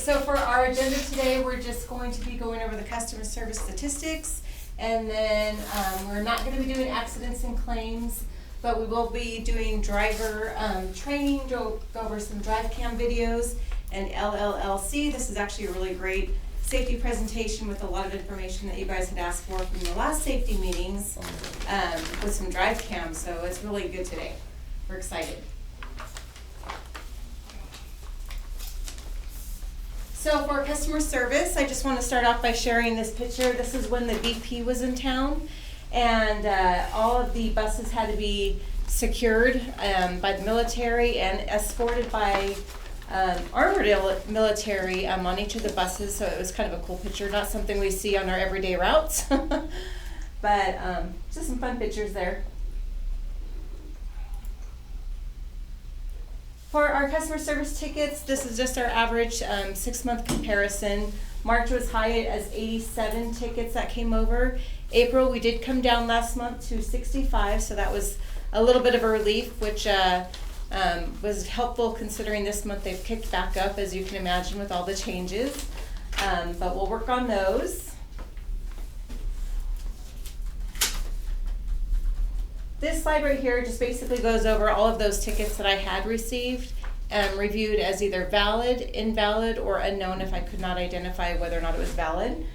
so for our agenda today, we're just going to be going over the customer service statistics, and then we're not going to be doing accidents and claims, but we will be doing driver training, go over some drive cam videos, and LLLC. This is actually a really great safety presentation with a lot of information that you guys had asked for from the last safety meetings with some drive cam, so it's really good today. We're excited. So for customer service, I just want to start off by sharing this picture. This is when the VP was in town, and all of the buses had to be secured by the military and escorted by armored military on each of the buses. So it was kind of a cool picture, not something we see on our everyday routes, but just some fun pictures there. For our customer service tickets, this is just our average 6-month comparison. March was high as 87 tickets that came over. April, we did come down last month to 65, so that was a little bit of a relief, which was helpful considering this month they've kicked back up, as you can imagine, with all the changes. But we'll work on those. This slide right here just basically goes over all of those tickets that I had received and reviewed as either valid, invalid, or unknown if I could not identify whether or not it was valid.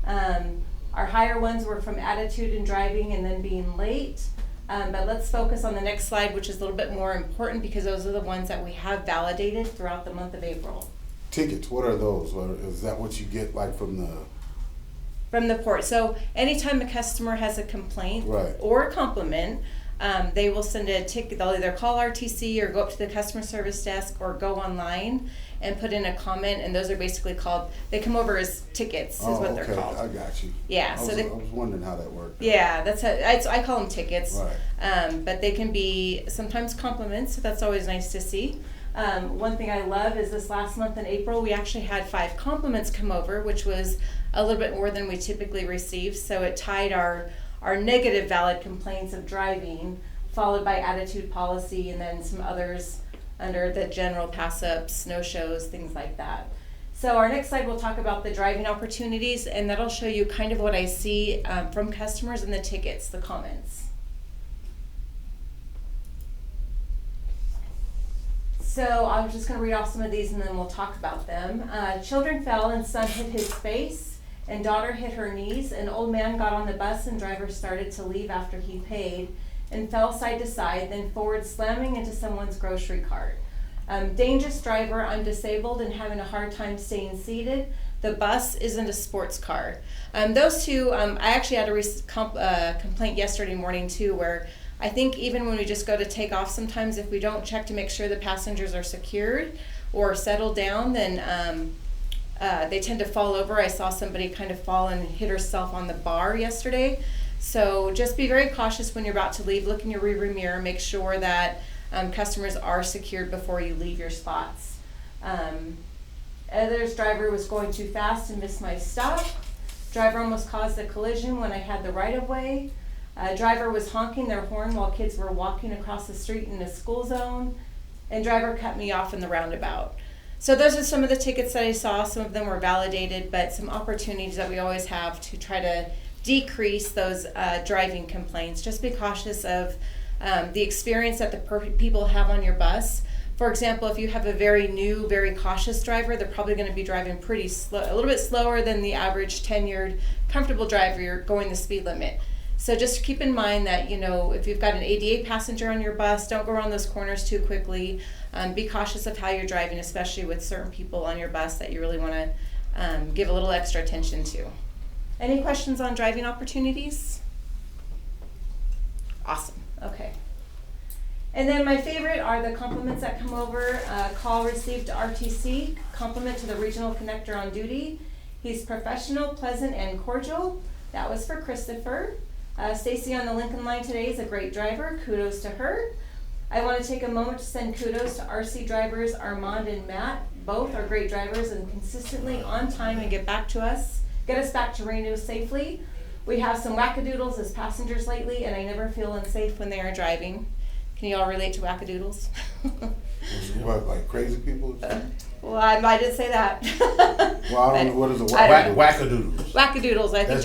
Our higher ones were from attitude in driving and then being late. But let's focus on the next slide, which is a little bit more important because those are the ones that we have validated throughout the month of April. Tickets, what are those? Is that what you get like from the port? So anytime a customer has a complaint or a compliment, they will send a ticket. They'll either call RTC or go up to the customer service desk or go online and put in a comment, and those are basically called, they come over as tickets is what they're called. I got you. Yeah. I was wondering how that worked. Yeah, that's how, I call them tickets. Right. But they can be sometimes compliments, so that's always nice to see. One thing I love is this last month in April, we actually had 5 compliments come over, which was a little bit more than we typically receive. So it tied our negative valid complaints of driving, followed by attitude policy, and then some others under the general pass-ups, no-shows, things like that. So our next slide, we'll talk about the driving opportunities, and that'll show you kind of what I see from customers in the tickets, the comments. So I'm just going to read off some of these and then we'll talk about them. Children fell and son hit his face and daughter hit her knees. An old man got on the bus and driver started to leave after he paid and fell side to side, then forward slamming into someone's grocery cart. Dangerous driver, I'm disabled and having a hard time staying seated. The bus isn't a sports car. Those two, I actually had a complaint yesterday morning too, where I think even when we just go to take off, sometimes if we don't check to make sure the passengers are secured or settled down, then they tend to fall over. I saw somebody kind of fall and hit herself on the bar yesterday. So just be very cautious when you're about to leave. Look in your rearview mirror. Make sure that customers are secured before you leave your spots. Others driver was going too fast and missed my stop. Driver almost caused a collision when I had the right of way. Driver was honking their horn while kids were walking across the street in a school zone. And driver cut me off in the roundabout. So those are some of the tickets that I saw. Some of them were validated, but some opportunities that we always have to try to decrease those driving complaints. Just be cautious of the experience that the people have on your bus. For example, if you have a very new, very cautious driver, they're probably going to be driving pretty slow, a little bit slower than the average tenured, comfortable driver. You're going the speed limit. So just keep in mind that, you know, if you've got an ADA passenger on your bus, don't go around those corners too quickly. Be cautious of how you're driving, especially with certain people on your bus that you really want to give a little extra attention to. Any questions on driving opportunities? Awesome. Okay. And then my favorite are the compliments that come over. Call received to RTC. Compliment to the regional connector on duty. He's professional, pleasant, and cordial. That was for Christopher. Stacy on the Lincoln line today is a great driver. Kudos to her. I want to take a moment to send kudos to RC drivers Armand and Matt. Both are great drivers and consistently on time and get us back to Reno safely. We have some wackadoodles as passengers lately, and I never feel unsafe when they are driving. Can you all relate to wackadoodles? What, like crazy people? Well, I didn't say that. Well, I don't know, what is a I wackadoodle? Wackadoodles, I think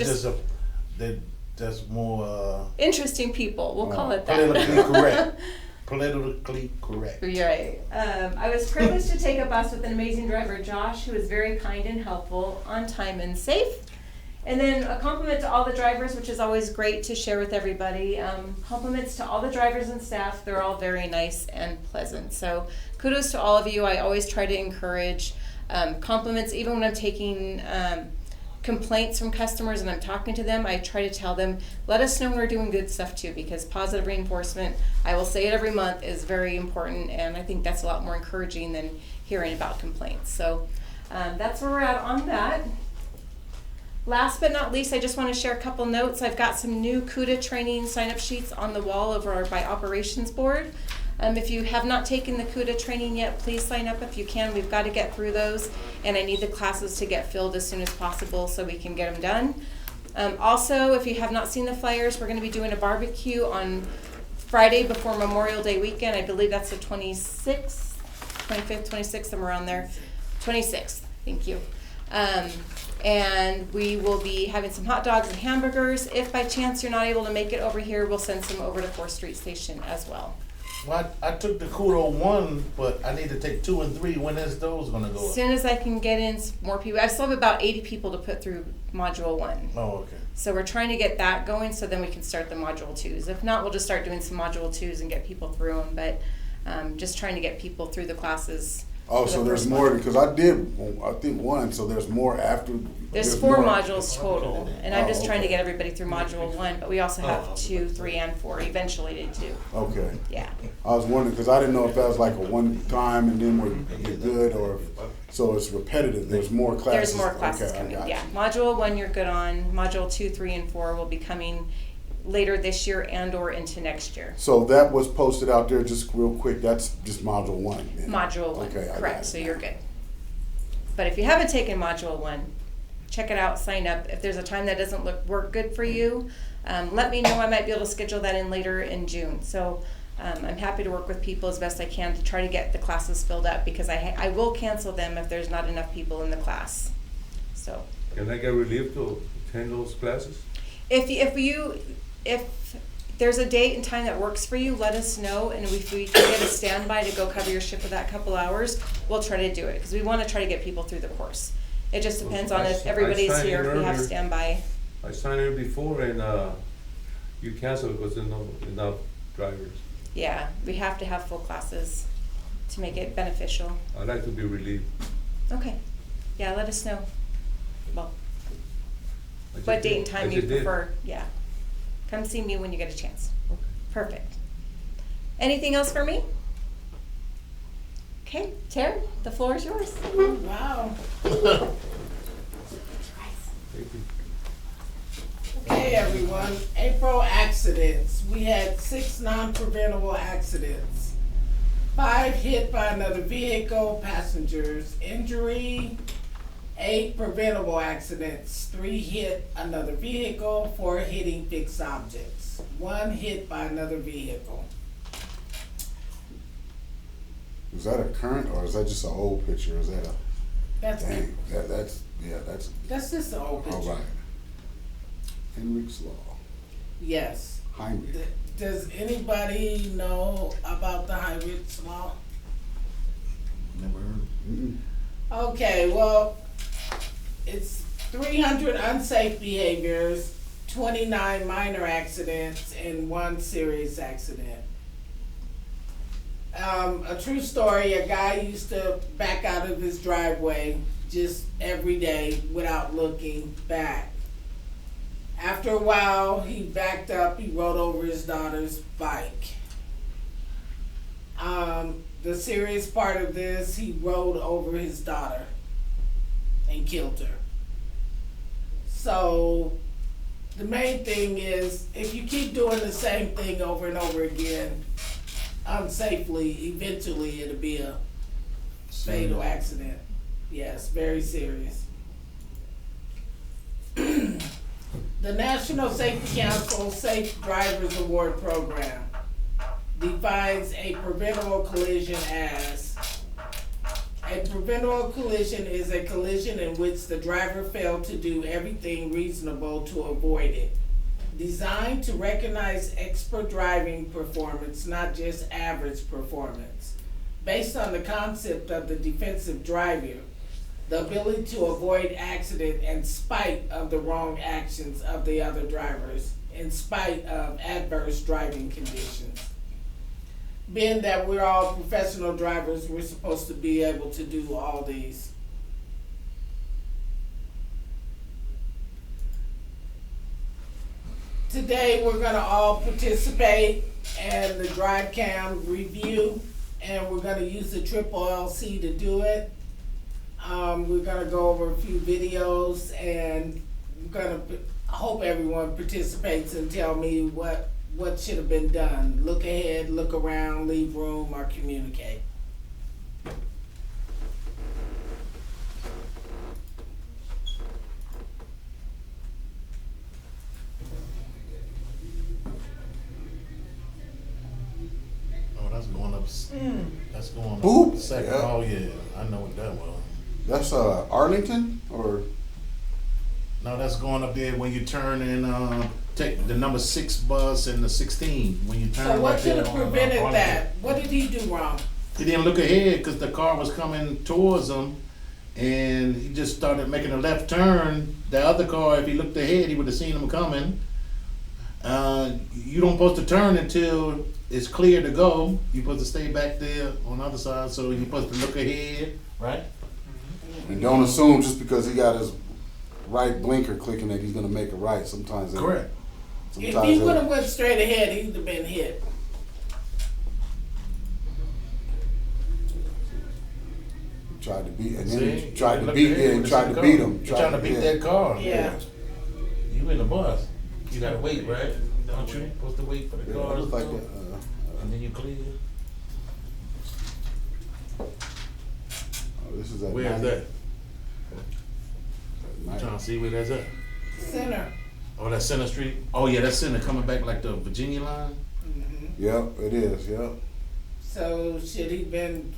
That's that's more interesting people, we'll call it that. politically correct. Politically correct. You're right. I was privileged to take a bus with an amazing driver, Josh, who was very kind and helpful, on time and safe. And then a compliment to all the drivers, which is always great to share with everybody. Compliments to all the drivers and staff. They're all very nice and pleasant. So kudos to all of you. I always try to encourage compliments, even when I'm taking complaints from customers and I'm talking to them. I try to tell them, let us know when we're doing good stuff too, because positive reinforcement, I will say it every month, is very important, and I think that's a lot more encouraging than hearing about complaints. So that's where we're at on that. Last but not least, I just want to share a couple notes. I've got some new CUDA training sign-up sheets on the wall over by operations board. If you have not taken the CUDA training yet, please sign up if you can. We've got to get through those, and I need the classes to get filled as soon as possible so we can get them done. Also, if you have not seen the flyers, we're going to be doing a barbecue on Friday before Memorial Day weekend. I believe that's the 26th, 25th, 26th, somewhere around there. 26th, thank you. And we will be having some hot dogs and hamburgers. If by chance you're not able to make it over here, we'll send some over to 4th Street Station as well. Well, I took the Kudo 1, but I need to take 2 and 3. When is those gonna go As up? soon as I can get in more people, I still have about 80 people to put through Module 1. Oh, okay. So we're trying to get that going so then we can start the Module 2s. If not, we'll just start doing some Module 2s and get people through them, but just trying to get people through the classes. Oh, so there's more, because I think one, so there's more after. There's 4 more. modules total, and I'm just trying to okay. get everybody through Module 1, but we also have 2, 3, and 4 eventually to do. Okay. Yeah. I was wondering, because I didn't know if that was like a one time and then we're good, or, so it's repetitive, there's more classes. There's more classes Okay, I coming, got yeah. you. Module 1 you're good on, Module 2, 3, and 4 will be coming later this year and or into next year. So that was posted out there, just real quick, that's just module 1 then? Module 1, Okay, I got correct, it. so you're good. But if you haven't taken Module 1, check it out, sign up. If there's a time that doesn't work good for you, let me know. I might be able to schedule that in later in June. So I'm happy to work with people as best I can to try to get the classes filled up, because I will cancel them if there's not enough people in the class. So Can I get relief to attend those classes? if there's a date and time that works for you, let us know, and if we can get a standby to go cover your shift for that couple hours, we'll try to do it, because we want to try to get people through the course. It just depends on if everybody's signed here, in if we have earlier. standby. I signed in before and you canceled because there's no enough drivers. Yeah, we have to have full classes to make it beneficial. I'd like to be relieved. Okay, yeah, let us know. Well, I just what date did. and time I you just did. prefer, yeah. Come see me when you get a chance. Okay. Perfect. Anything else for me? Okay, Tara, the floor is yours. Wow. Thank you. Okay, everyone. April accidents. We had 6 non-preventable accidents. 5 hit by another vehicle, passengers injury. 8 preventable accidents. 3 hit another vehicle, 4 hitting fixed objects. 1 hit by another vehicle. Is that a current, or is that just an old picture, is that a, That's dang, that's that's just an old all picture. right. Henrik's Law, Yes. Heinrich. Does anybody know about the Heinrich's Law? Never heard. Mm-mm. Okay, well, it's 300 unsafe behaviors, 29 minor accidents, and 1 serious accident. A true story, a guy used to back out of his driveway just every day without looking back. After a while, he backed up, he rode over his daughter's bike. The serious part of this, he rode over his daughter and killed her. So the main thing is, if you keep doing the same thing over and over again, unsafely, eventually it'll be a fatal accident. Yes, very serious. The National Safety Council Safe Drivers Award Program defines a preventable collision as A preventable collision is a collision in which the driver failed to do everything reasonable to avoid it. Designed to recognize expert driving performance, not just average performance. Based on the concept of the defensive driver, the ability to avoid accident in spite of the wrong actions of the other drivers, in spite of adverse driving conditions. Being that we're all professional drivers, we're supposed to be able to do all these. Today, we're gonna all participate in the drive cam review, and we're gonna use the Triple LC to do it. We're gonna go over a few videos, and I hope everyone participates and tell me what should have been done. Look ahead, look around, leave room, or communicate. Oh, that's going up. That's going Boop. up second. Yeah. Oh yeah, I know what that was. That's Arlington or No, that's going up there when you turn and take the number 6 bus and the 16. When you turn So what right should there have on, prevented Arlington. that? What did he do wrong? He didn't look ahead because the car was coming towards him, and he just started making a left turn. The other car, if he looked ahead, he would have seen him coming. You don't supposed to turn until it's clear to go. You're supposed to stay back there on the other side, so you're supposed to look ahead, right? and don't assume just because he got his right blinker clicking that he's gonna make a right. Sometimes Correct. If Sometimes he would have went straight ahead, he'd have been hit. tried to beat and See? then he tried to Look beat ahead yeah, he with tried the to car. beat him. You're trying to beat that car. Yeah. You in the bus. You gotta wait, right? Don't you? Supposed to wait for the Yeah, it cars looked to like go, that. and then you clear. This is at Where is 90 that? at I'm 90. trying to see where that's at. Center. Oh, that's Center Street. Oh yeah, that's Center coming back like the Virginia line. Yep, it is. Yep. So should he been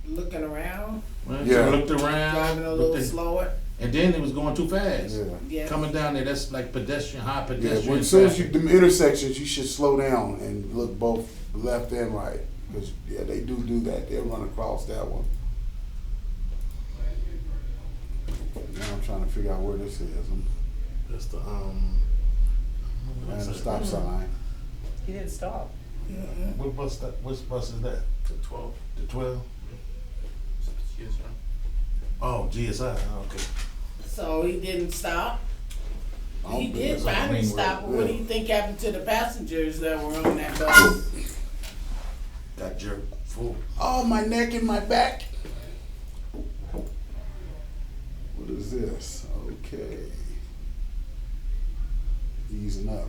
looking around, Right? Yeah. So looked around, driving a looked little at- slower? and then it was going too fast. Yeah. Yeah. Coming down there, that's like pedestrian, high Yeah. pedestrian. When, as soon as you traffic. them intersections, you should slow down and look both left and right because yeah, they do that. They'll run across that one. Now I'm trying to figure out where this is. That's the Man, the stop sign. He didn't stop. What bus? Which bus is that? The 12. The 12. Yes, sir. Oh, GSI. Okay. So he didn't stop? I don't He think did that's on finally Ring stop, but Road. what do you think happened to the passengers that were on that bus? Got jerked full. Oh, my neck and my back. What is this? Okay. Easing up.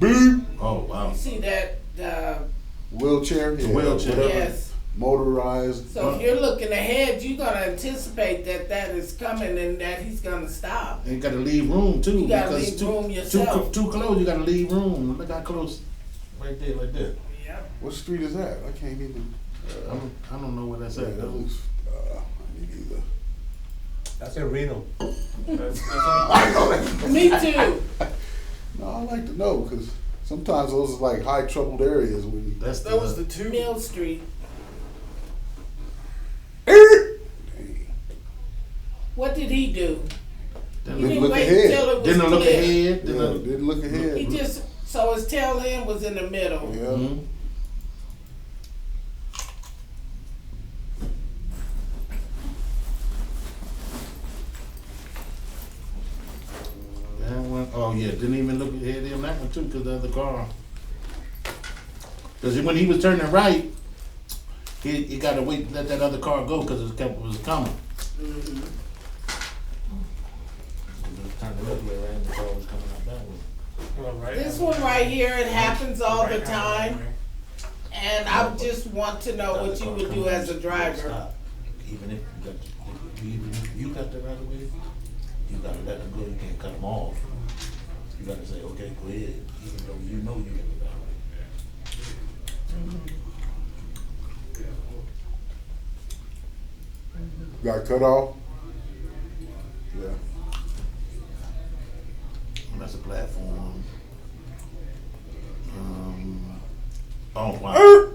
Beep. Oh wow. You see that, Wheelchair. Yeah, wheelchair. whatever. yes. Motorized. So if you're looking ahead, you're gonna anticipate that is coming and that he's gonna stop. And you gotta leave room too. You gotta because leave too, room yourself. Too close, you gotta leave room. Look how close. Right there, right there. Yeah. What street is that? I can't even. I don't know where that's Yeah, at that though. looks. I need either. That's in Reno. That's I know that. Me too. No, I like to know because sometimes those are like high troubled areas when you. That's that was the 2. Mill Street. Dang. What did he do? Didn't He Look- didn't look wait ahead. until it was Didn't look clear. ahead. Yeah, Didn't didn't look ahead. He just, so his tail end was in the middle. Yeah. Mhm. That one, oh yeah, didn't even look ahead on that one too, cause the other car. Cause when he was turning right, he gotta wait, let that other car go, cause it was coming. Mhm. Turned the other way around, the car was coming out that way. Well, right. This one right here, it happens all the Right now, time, and I just want to know what you would do as a driver. Stop. Even if you got the right of way, you gotta let them go, you can't cut them off. You gotta say, okay, go ahead, even though you know you got the right of way. Got cut off? Yeah. That's a platform. Oh, wow.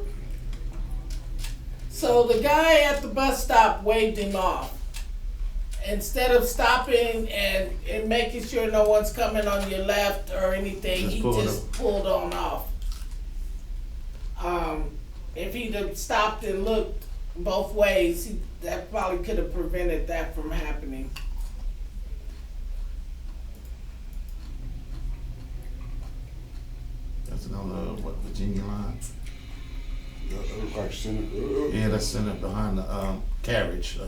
So the guy at the bus stop waved him off. Instead of stopping and making sure no one's coming on your left or anything, Just he pulled just pulled on off. If he'd have stopped and looked both ways, that probably could have prevented that from happening. That's another, what, Virginia line? That look like Senate. Yeah, that's center behind the, carriage,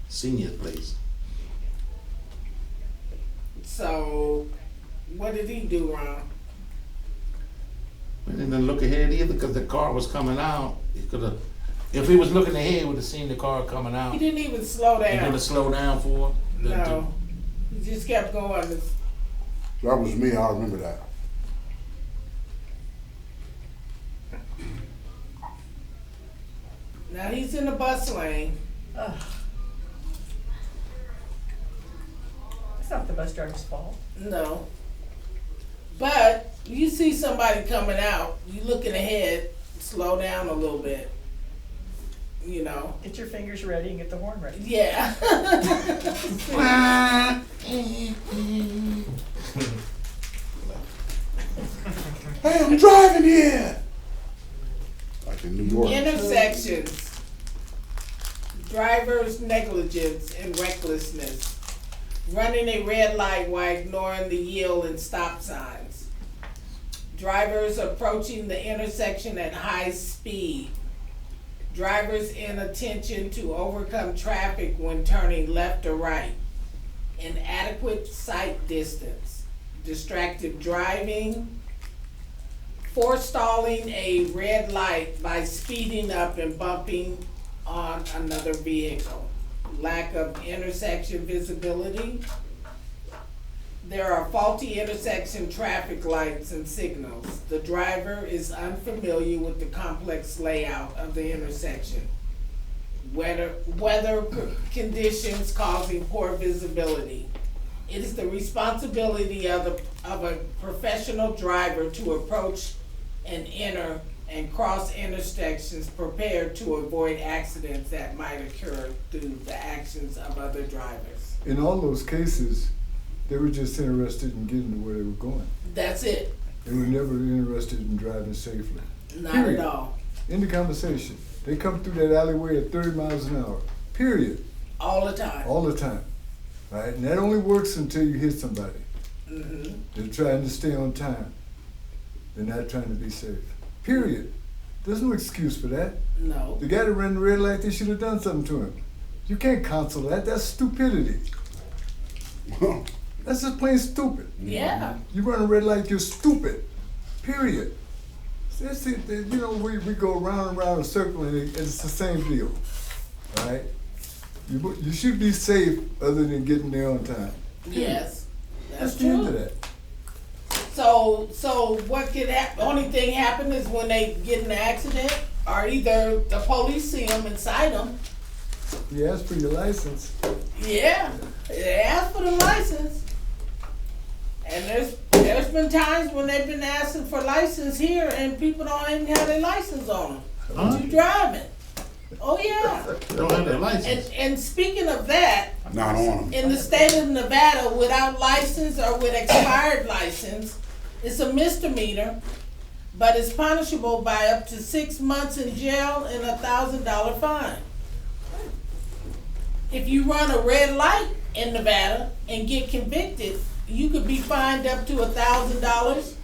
senior place. So, what did he do wrong? We didn't look ahead either, cause the car was coming out. He could've, if he was looking ahead, he would've seen the car coming out. He didn't even slow He down. didn't slow down for it. No, he just kept going. That was me, I remember that. Now he's in the bus lane. It's not the bus driver's fault. No. But you see somebody coming out, you looking ahead, slow down a little bit. You know. Get your fingers ready and get the horn ready. Yeah. Hey, I'm driving here! Like in New York. Intersections. Driver's negligence and recklessness. Running a red light while ignoring the yield and stop signs. Drivers approaching the intersection at high speed. Drivers inattention to overcome traffic when turning left or right. Inadequate sight distance. Distracted driving. Forestalling a red light by speeding up and bumping on another vehicle. Lack of intersection visibility. There are faulty intersection traffic lights and signals. The driver is unfamiliar with the complex layout of the intersection. Weather conditions causing poor visibility. It is the responsibility of a professional driver to approach and enter and cross intersections prepared to avoid accidents that might occur through the actions of other drivers. In all those cases, they were just interested in getting to where they were going. That's it. They were never interested in driving safely. Not Period. at all. In the conversation, they come through that alleyway at 30 miles an hour. Period. All the time. All the time. Right? And that only works until you hit somebody. Mm-hmm. They're trying to stay on time. They're not trying to be safe. Period. There's no excuse for that. No. The guy that ran the red light, they should have done something to him. You can't counsel that. That's stupidity. That's just plain stupid. Yeah. You run a red light, you're stupid. Period. That's it. You know, we go round and round a circle and it's the same deal. All right? You should be safe other than getting there on time. Yes. That's That's the end of true. that. So what could happen? Only thing happen is when they get in an accident, or either the police see them and cite them. You ask for your license. Yeah, they ask for the license. And there's been times when they've been asking for license here and people don't even have their license on them. Huh? You driving? Oh yeah. Don't have their license. And speaking of that, No, I don't want them. in the state of Nevada, without license or with expired license, it's a misdemeanor, but it's punishable by up to 6 months in jail and $1,000 fine. If you run a red light in Nevada and get convicted, you could be fined up to $1,000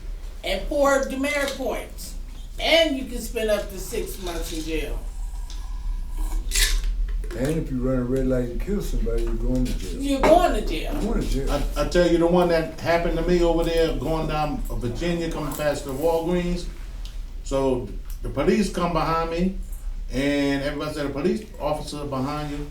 and 4 demerit points, and you can spend up to 6 months in jail. And if you run a red light and kill somebody, you're going to jail. You're going to jail. You're going to jail. I tell you, the one that happened to me over there, going down Virginia, coming past the Walgreens. So the police come behind me, and everybody said, the police officer behind you.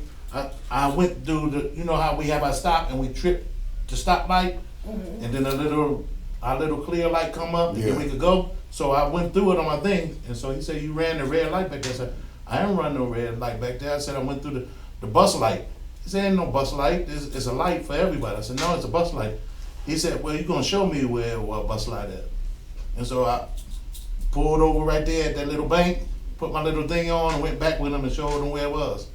I went through the, you know how we have our stop and we trip the stoplight, and then our little clear light come up, and then we could go. So I went through it on my thing, and so he said, you ran the red light back there. I said, I didn't run no red light back there. I said, I went through the bus light. He said, ain't no bus light, it's a light for everybody. I said, no, it's a bus light. He said, well, you gonna show me where a bus light at? And so I pulled over right there at that little bank, put my little thing on, and went back with him and showed him where it was.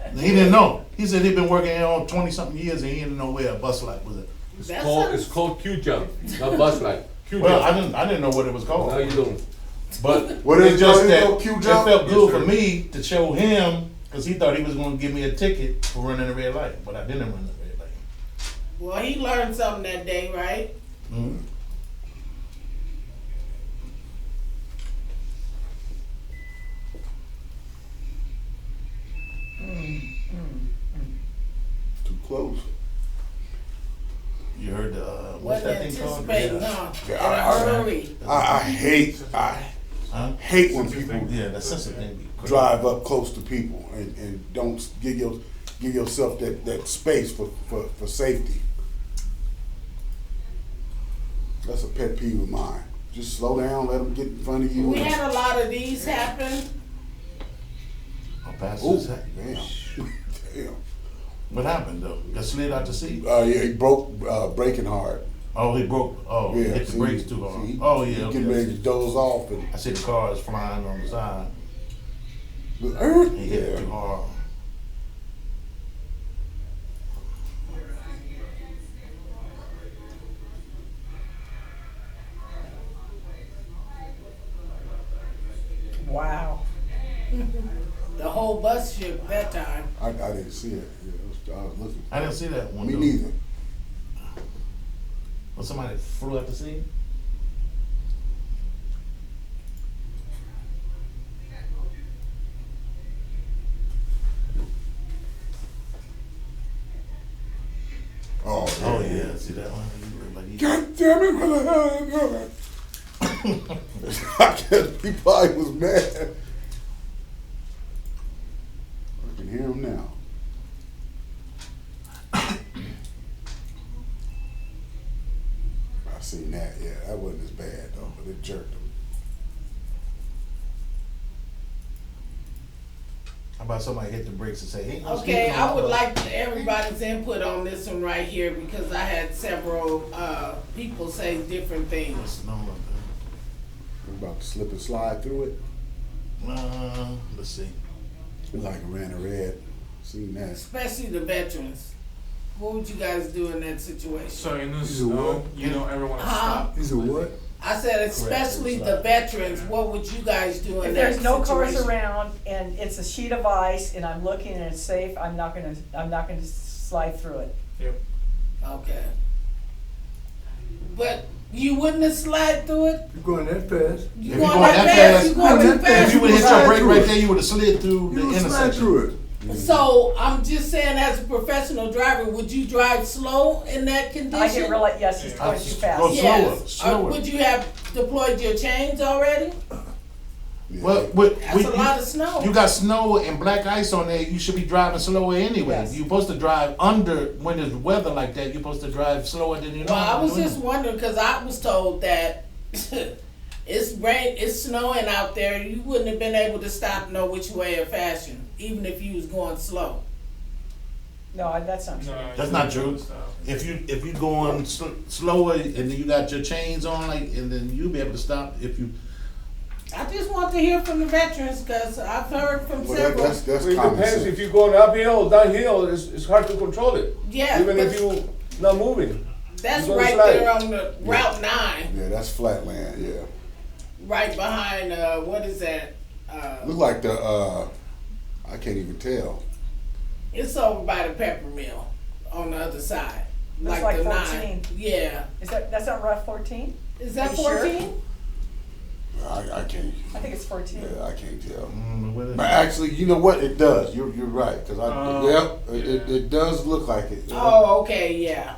And he didn't know. He said he'd been working here on 20-something years and he didn't know where a bus light was at. It's called Q-jump, not bus light. Well, Q-jump. I didn't know what it was called. Now you don't. But What is it's just it that called, it Q-jump? felt good Yes, for sir. me to show him, because he thought he was gonna give me a ticket for running the red light, but I didn't run the red light. Well, he learned something that day, right? Mhm. Too close. You heard the, what's Wasn't that thing called? anticipating, Yeah. huh? Yeah, In a hurry. I hate when people Yeah, the sense of thing. be crazy. drive up close to people and don't give yourself that space for safety. That's a pet peeve of mine. Just slow down, let them get in front of you. We had a lot of these happen. Oh, Oh, passes. damn. Damn. What happened though? Got slid out the seat? Yeah, he broke braking hard. Oh, he broke, oh, Yeah, hit the see, brakes too hard. see, Oh, he yeah, getting ready to okay. doze off and I see the cars flying on the side. He hit it too yeah. hard. Wow. The whole bus shook that time. I didn't see it. Yeah, I was looking. I didn't see that one. Me though. neither. Was somebody flew out the seat? Oh, Oh yeah, see that one? Everybody- God damn it, what the hell is going I guess he probably was mad. I can hear him now. I seen that, yeah. That wasn't as bad though, but it jerked him. How about somebody hit the brakes and say, "Hey, no Okay, speaking I of- would like everybody's input on this one right here because I had several people say different things. No, We're about to slip and slide through it. let's see. It like ran a red. Seen that. Especially the veterans. What would you guys do in that situation? So in the He's a what? snow, you don't ever want to stop. He's a what? I said especially the veterans, what would you guys do in If that there's no cars situation? around and it's a sheet of ice and I'm looking and it's safe, I'm not gonna slide through it. Yep. Okay. But you wouldn't have slid through it? You're going that fast. You If going you that going that fast? fast- You going too If If fast? you would hit your slide brake through right it. there, you would have slid through the You slide intersection. through it. So I'm just saying, as a professional driver, would you drive slow in that condition? I didn't realize, yes, he's Yeah. going too Go fast. Yes. slower. Would you have deployed your chains already? Yeah. Well, That's a lot of snow. You got snow and black ice on there. You should be driving slower anyway. Yes. You're supposed to drive under when there's weather like that. You're supposed to drive slower than you Well, I was normally just do. wondering because I was told that it's snowing out there. You wouldn't have been able to stop no which way or fashion, even if you was going slow. No, that's not true. No, That's you not don't true. stop. If you going slower and then you got your chains on, like, and then you'll be able to stop if you. I just want to hear from the veterans because I've heard from Well, several. that's Well, it common depends, sense. if you're going uphill or downhill, it's hard to control it. Yeah, Even if but you not moving. that's you're gonna right slide. there on the Route 9, Yeah, that's flatland. Yeah, right behind what is that? look like the I can't even tell. It's over by the pepper mill on the other side. Looks like the 14. 9. Yeah. That's not Route 14? Is that Are you sure? 14? I can't. I think it's 14. Yeah, I can't tell. What is But actually, you know what? It does. You're right. Cause Oh, it does look like it. Oh, okay, yeah.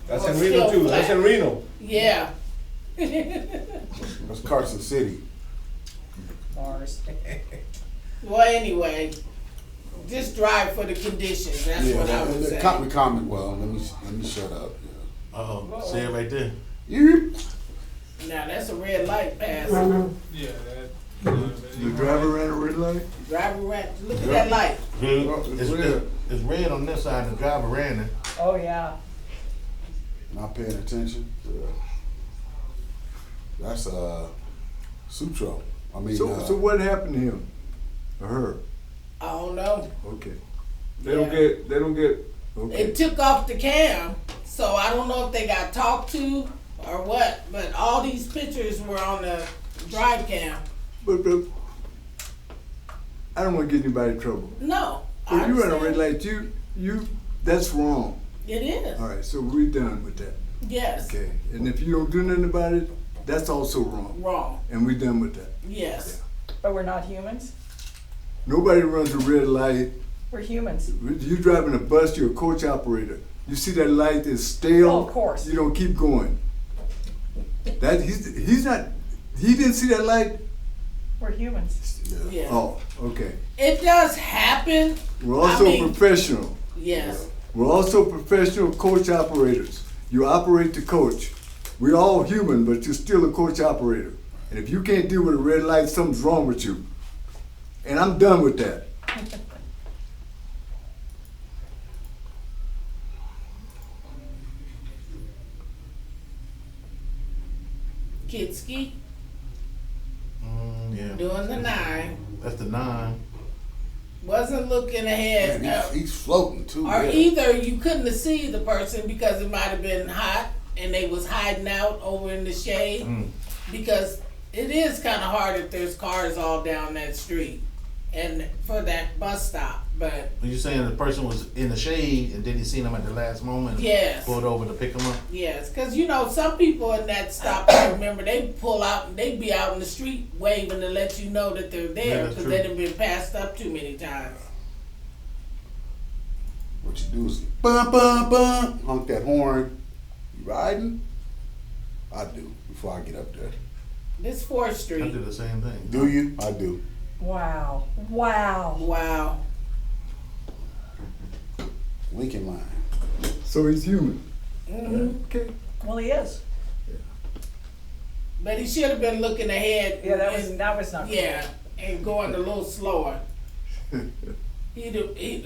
That's Well, in Reno still too, that's flat. in Reno. Yeah. That's Carson City. Mars. Well, anyway, just drive for the conditions. That's Yeah, what I would say. comment. Well, let me shut up. Oh, see it right there. Yep. Now that's a red light pass. Yeah, that The driver ran a red light? Driver ran, look at that light. It's red. It's red on this side, the driver ran it. Oh, yeah. Not paying attention. That's Sutro. I mean, So what happened to him? Or her? I don't know. Okay, They don't get, okay. It took off the cam, so I don't know if they got talked to or what, but all these pictures were on the drive cam. But I don't wanna get anybody in trouble. No, I When you run a red understand. light, that's wrong. It is, All right, so we're done with that. yes, Okay, and if you don't do nothing about it, that's also wrong. wrong, And we're done with that. yes. But we're not humans. Nobody runs a red light. We're humans. You driving a bus, you're a coach operator. You see that light is stale. Oh, of course. You don't keep going. That he's not. He didn't see that light. We're humans. Yeah. Oh, okay. It does happen, We're also I mean- professional. yes. We're also professional coach operators. You operate the coach. We're all human, but you're still a coach operator. And if you can't deal with a red light, something's wrong with you. And I'm done with that. Kitski Yeah. doing the 9, That's the 9. wasn't looking ahead. man, he's floating too. Or yeah. either you couldn't have seen the person because it might have been hot and they was hiding out over in the shade. Because it is kind of hard if there's cars all down that street and for that bus stop. But Are you saying the person was in the shade and then you seen them at the last moment? yes, Pulled over to pick them up? yes, because you know some people in that stop, I remember they pull out and they be out in the street waving to let you know that they're Yeah, there that's because true. they done been passed up too many times. What you do is bum bum bum, honk that horn. You riding? I do before I get up there. This 4th I Street, do the same thing. Do you? I do. Wow. Wow. wow. Lincoln line. So he's human. hmm Okay. Well, he is. But he should have been looking ahead. Yeah, that and- was not. Yeah, and going a little slower. He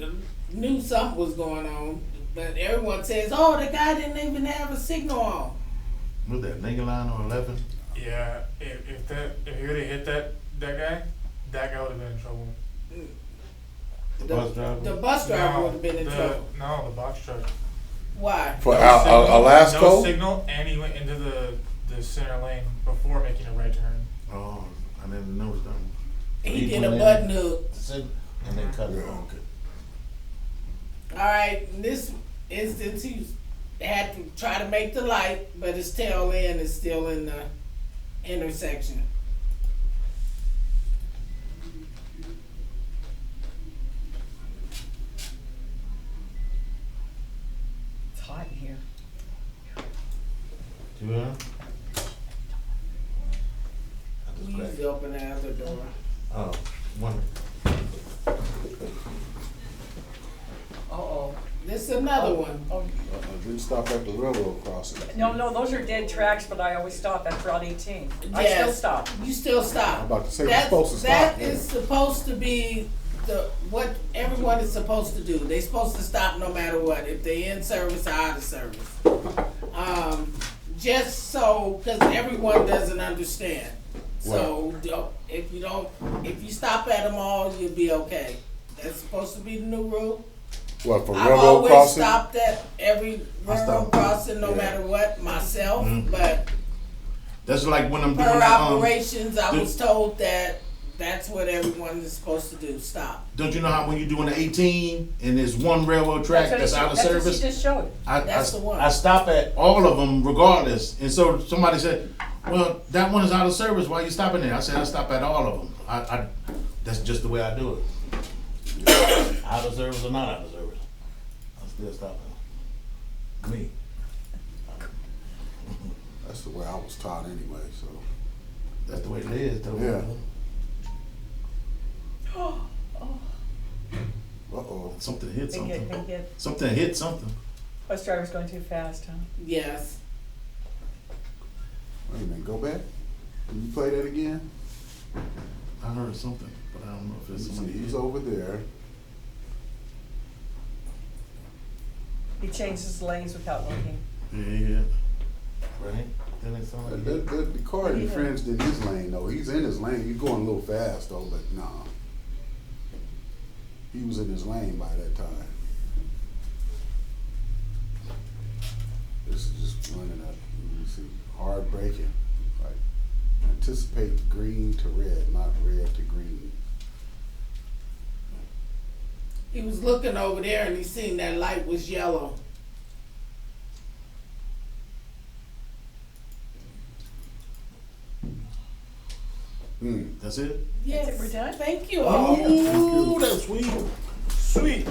knew something was going on, but everyone says, "Oh, the guy didn't even have a signal on." Was that Lincoln Line on 11? yeah, if he would have hit that guy would have been in trouble. The bus driver? The bus driver No, would have been in trouble. No, the box truck. Why? For signal, Alasco? No signal, and he went into the center lane before making a right turn. Oh, I didn't notice that. He did went a in, button hook. And then cut it Yeah. off. All right, in this instance, he had to try to make the light, but his tail end is still in the intersection. It's hot in here. Yeah. We usually open the other door. Oh, one. Uh-oh. This is another one. Oh, Didn't stop at the railroad crossing. no, those are dead tracks, but I always stop at Route 18. I Yes. still stop. You still stop. I'm about to say, we're That's- supposed to stop That there. is supposed to be what everyone is supposed to do. They're supposed to stop no matter what, if they're in service or out of service. Just so, because everyone doesn't understand. So if you stop at them all, you'll be okay. That's supposed to be the new rule. What, for I've railroad always crossing? stopped at every railroad stopped. crossing, no Yeah. matter what, myself. Mhm. But That's like when I'm doing per that. operations, I the- was told that that's what everyone is supposed to do. Stop. Don't you know how when you're doing the 18 and there's one railroad track what that's he- out of That's service? what she just showed. That's the one. I stop at all of them regardless. And so somebody said, well, that one is out of service. Why are you stopping there? I said, I stop at all of them. That's just the way I do it. Out of service or not out of service. I still stop at them. Me. That's the way I was taught anyway, so. That's the way it is though. Yeah. Uh-oh. Something hit Big hit, something. big hit. Something hit something. Bus driver's going too fast, huh? Yes. Wait a minute, go back. Can you play that again? I heard something, but I don't know if Let it's me see, somebody. he's over there. He changes lanes without looking. Yeah. Right? Then it's on. The car Yeah. infringed in his lane though. He's in his lane. He's going a little fast though, but nah. He was in his lane by that time. This is just running up. Let me see. Hard braking. Like anticipate green to red, not red to green. He was looking over there and he seen that light was yellow. Hmm. That's it? Yes, We're done? thank you all. Oh, that's sweet. Sweet.